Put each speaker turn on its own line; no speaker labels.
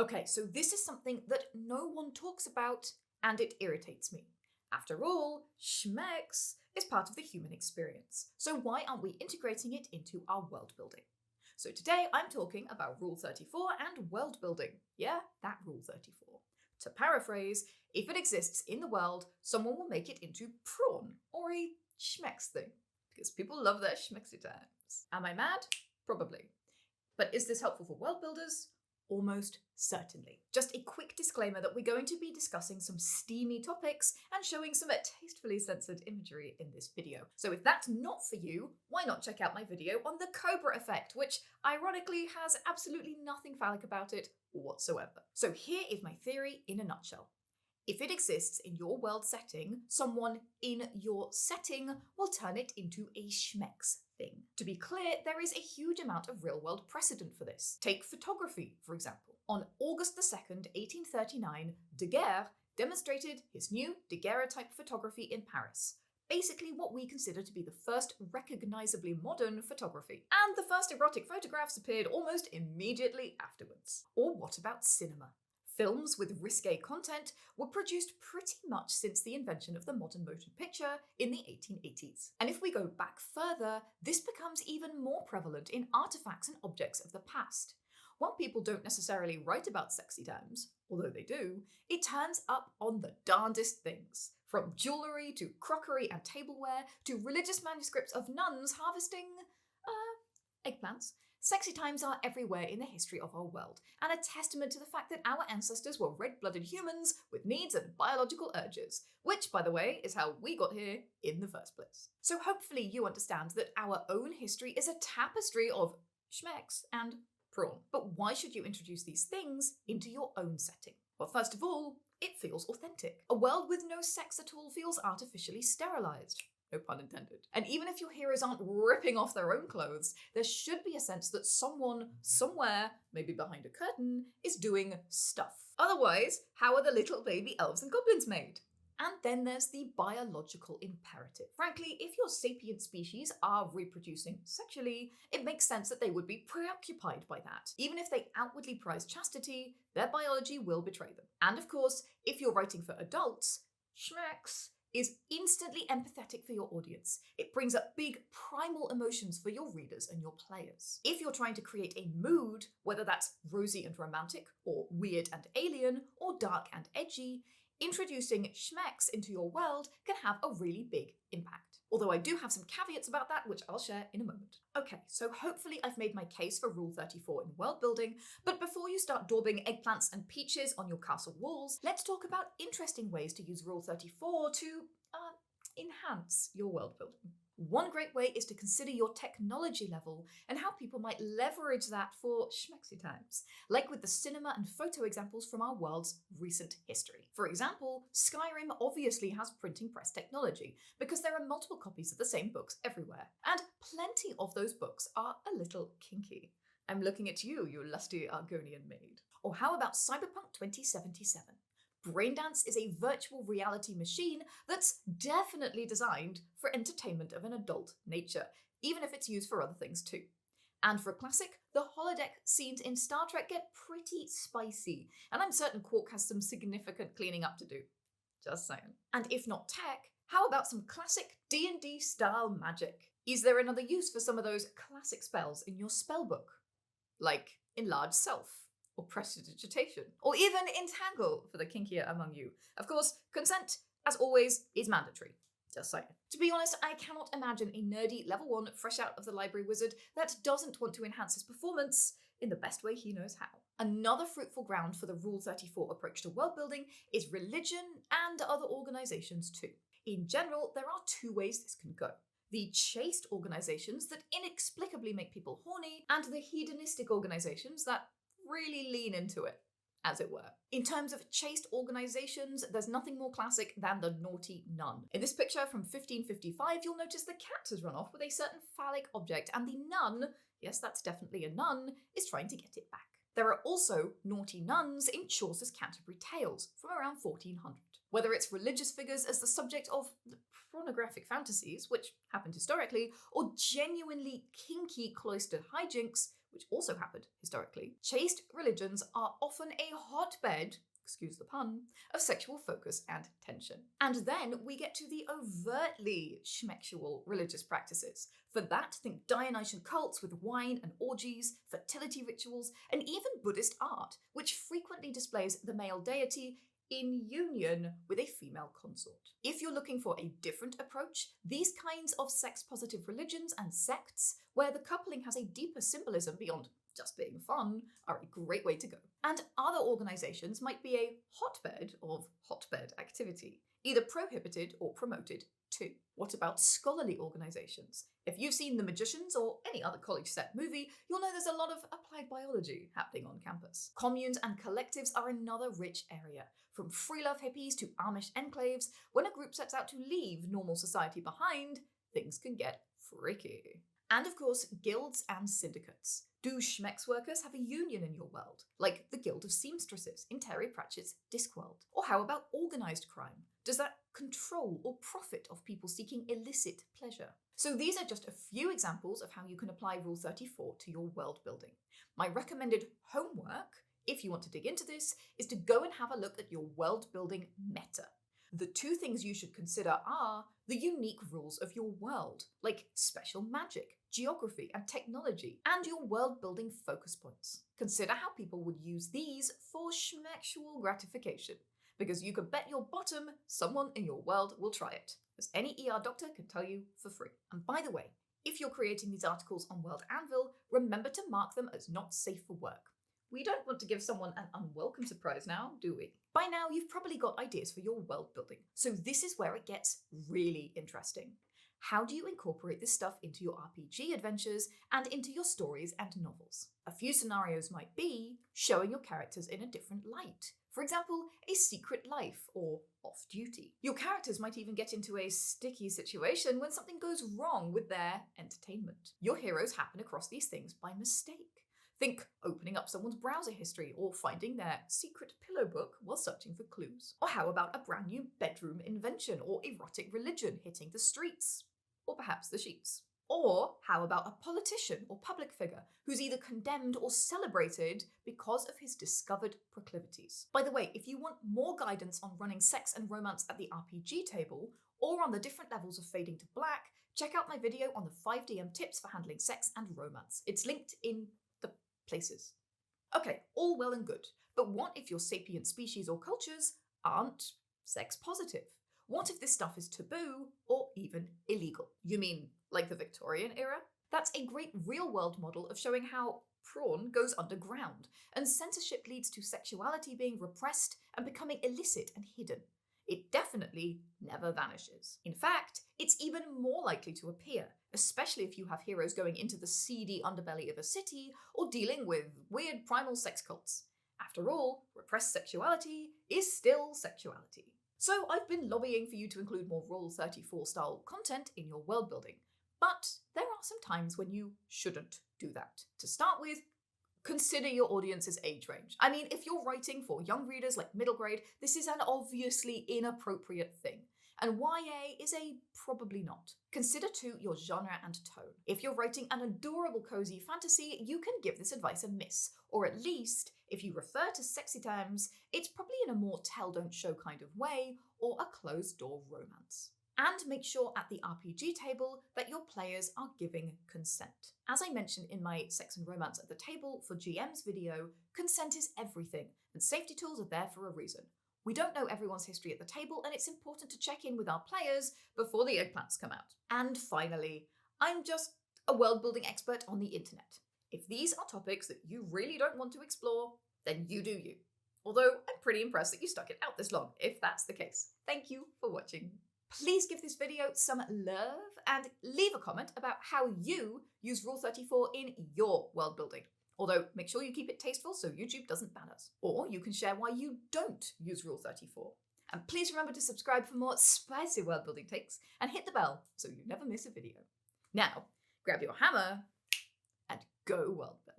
Okay, so this is something that no one talks about, and it irritates me. After all, schmex is part of the human experience, so why aren't we integrating it into our world building? So today I'm talking about Rule 34 and world building. Yeah, that Rule 34. To paraphrase, if it exists in the world, someone will make it into prawn, or a schmex thing, because people love their schmexy times. Am I mad? Probably. But is this helpful for world builders? Almost certainly. Just a quick disclaimer that we're going to be discussing some steamy topics and showing some tastefully censored imagery in this video. So if that's not for you, why not check out my video on the Cobra effect, which ironically has absolutely nothing phallic about it whatsoever. So here is my theory in a nutshell. If it exists in your world setting, someone in your setting will turn it into a schmex thing. To be clear, there is a huge amount of real-world precedent for this. Take photography, for example. On August 2nd, 1839, Daguerre demonstrated his new daguerreotype photography in Paris. Basically what we consider to be the first recognizably modern photography. And the first erotic photographs appeared almost immediately afterwards. Or what about cinema? Films with risque content were produced pretty much since the invention of the modern motion picture in the 1880s. And if we go back further, this becomes even more prevalent in artifacts and objects of the past. While people don't necessarily write about sexy times, although they do, it turns up on the darndest things. From jewellery to crockery and tableware to religious manuscripts of nuns harvesting eggplants. Sexy times are everywhere in the history of our world, and a testament to the fact that our ancestors were red-blooded humans with needs and biological urges, which, by the way, is how we got here in the first place. So hopefully you understand that our own history is a tapestry of schmex and prawn. But why should you introduce these things into your own setting? Well, first of all, it feels authentic. A world with no sex at all feels artificially sterilized. No pun intended. And even if your heroes aren't ripping off their own clothes, there should be a sense that someone, somewhere, maybe behind a curtain, is doing stuff. Otherwise, how are the little baby elves and goblins made? And then there's the biological imperative. Frankly, if your sapient species are reproducing sexually, it makes sense that they would be preoccupied by that. Even if they outwardly prize chastity, their biology will betray them. And of course, if you're writing for adults, schmex is instantly empathetic for your audience. It brings up big primal emotions for your readers and your players. If you're trying to create a mood, whether that's rosy and romantic, or weird and alien, or dark and edgy, introducing schmex into your world can have a really big impact. Although I do have some caveats about that, which I'll share in a moment. Okay, so hopefully I've made my case for Rule 34 in world building, but before you start daubing eggplants and peaches on your castle walls, let's talk about interesting ways to use Rule 34 to enhance your world building. One great way is to consider your technology level and how people might leverage that for schmexy times, like with the cinema and photo examples from our world's recent history. For example, Skyrim obviously has printing press technology because there are multiple copies of the same books everywhere, and plenty of those books are a little kinky. I'm looking at you, you lusty Argonian maid. Or how about Cyberpunk 2077? Braindance is a virtual reality machine that's definitely designed for entertainment of an adult nature, even if it's used for other things too. And for a classic, the holodeck scenes in Star Trek get pretty spicy, and I'm certain Quark has some significant cleaning up to do. Just saying. And if not tech, how about some classic D&D style magic? Is there another use for some of those classic spells in your spellbook? Like Enlarge Self, or Prestidigitation, or even Entangle for the kinkier among you. Of course, consent, as always, is mandatory. Just saying. To be honest, I cannot imagine a nerdy level 1 fresh out of the library wizard that doesn't want to enhance his performance in the best way he knows how. Another fruitful ground for the Rule 34 approach to world building is religion and other organizations too. In general, there are two ways this can go. The chaste organizations that inexplicably make people horny, and the hedonistic organizations that really lean into it, as it were. In terms of chaste organizations, there's nothing more classic than the naughty nun. In this picture from 1555, you'll notice the cat has run off with a certain phallic object, and the nun, yes, that's definitely a nun, is trying to get it back. There are also naughty nuns in Chaucer's Canterbury Tales from around 1400. Whether it's religious figures as the subject of pornographic fantasies, which happened historically, or genuinely kinky cloistered hijinks, which also happened historically, chaste religions are often a hotbed, excuse the pun, of sexual focus and tension. And then we get to the overtly schmexual religious practices. For that, think Dionysian cults with wine and orgies, fertility rituals, and even Buddhist art, which frequently displays the male deity in union with a female consort. If you're looking for a different approach, these kinds of sex-positive religions and sects, where the coupling has a deeper symbolism beyond just being fun, are a great way to go. And other organisations might be a hotbed of hotbed activity, either prohibited or promoted too. What about scholarly organisations? If you've seen The Magicians or any other college-set movie, you'll know there's a lot of applied biology happening on campus. Communes and collectives are another rich area. From free love hippies to Amish enclaves, when a group sets out to leave normal society behind, things can get freaky. And of course, guilds and syndicates. Do schmex workers have a union in your world, like the Guild of Seamstresses in Terry Pratchett's Discworld? Or how about organised crime? Does that control or profit of people seeking illicit pleasure? So these are just a few examples of how you can apply Rule 34 to your world building. My recommended homework, if you want to dig into this, is to go and have a look at your world building meta. The two things you should consider are the unique rules of your world, like special magic, geography and technology, and your world building focus points. Consider how people would use these for schmexual gratification, because you can bet your bottom someone in your world will try it, as any ER doctor can tell you for free. And by the way, if you're creating these articles on World Anvil, remember to mark them as not safe for work. We don't want to give someone an unwelcome surprise now, do we? By now, you've probably got ideas for your world building, so this is where it gets really interesting. How do you incorporate this stuff into your RPG adventures and into your stories and novels? A few scenarios might be showing your characters in a different light. For example, a secret life or off-duty. Your characters might even get into a sticky situation when something goes wrong with their entertainment. Your heroes happen across these things by mistake. Think opening up someone's browser history or finding their secret pillow book while searching for clues. Or how about a brand new bedroom invention or erotic religion hitting the streets? Or perhaps the sheets. Or how about a politician or public figure who's either condemned or celebrated because of his discovered proclivities? By the way, if you want more guidance on running sex and romance at the RPG table, or on the different levels of fading to black, check out my video on the 5DM tips for handling sex and romance. It's linked in the places. Okay, all well and good, but what if your sapient species or cultures aren't sex positive? What if this stuff is taboo or even illegal? You mean like the Victorian era? That's a great real-world model of showing how prawn goes underground, and censorship leads to sexuality being repressed and becoming illicit and hidden. It definitely never vanishes. In fact, it's even more likely to appear, especially if you have heroes going into the seedy underbelly of a city or dealing with weird primal sex cults. After all, repressed sexuality is still sexuality. So I've been lobbying for you to include more Rule 34 style content in your world building, but there are some times when you shouldn't do that. To start with, consider your audience's age range. I mean, if you're writing for young readers like middle grade, this is an obviously inappropriate thing. And YA is a probably not. Consider too your genre and tone. If you're writing an adorable cozy fantasy, you can give this advice a miss, or at least, if you refer to sexy terms, it's probably in a more tell don't show kind of way, or a closed door romance. And make sure at the RPG table that your players are giving consent. As I mentioned in my Sex and Romance at the Table for GM's video, consent is everything, and safety tools are there for a reason. We don't know everyone's history at the table, and it's important to check in with our players before the eggplants come out. And finally, I'm just a world building expert on the internet. If these are topics that you really don't want to explore, then you do you. Although I'm pretty impressed that you stuck it out this long, if that's the case. Thank you for watching. Please give this video some love and leave a comment about how you use Rule 34 in your world building. Although, make sure you keep it tasteful so YouTube doesn't ban us. Or you can share why you don't use Rule 34. And please remember to subscribe for more spicy world building takes and hit the bell so you never miss a video. Now, grab your hammer and go world build.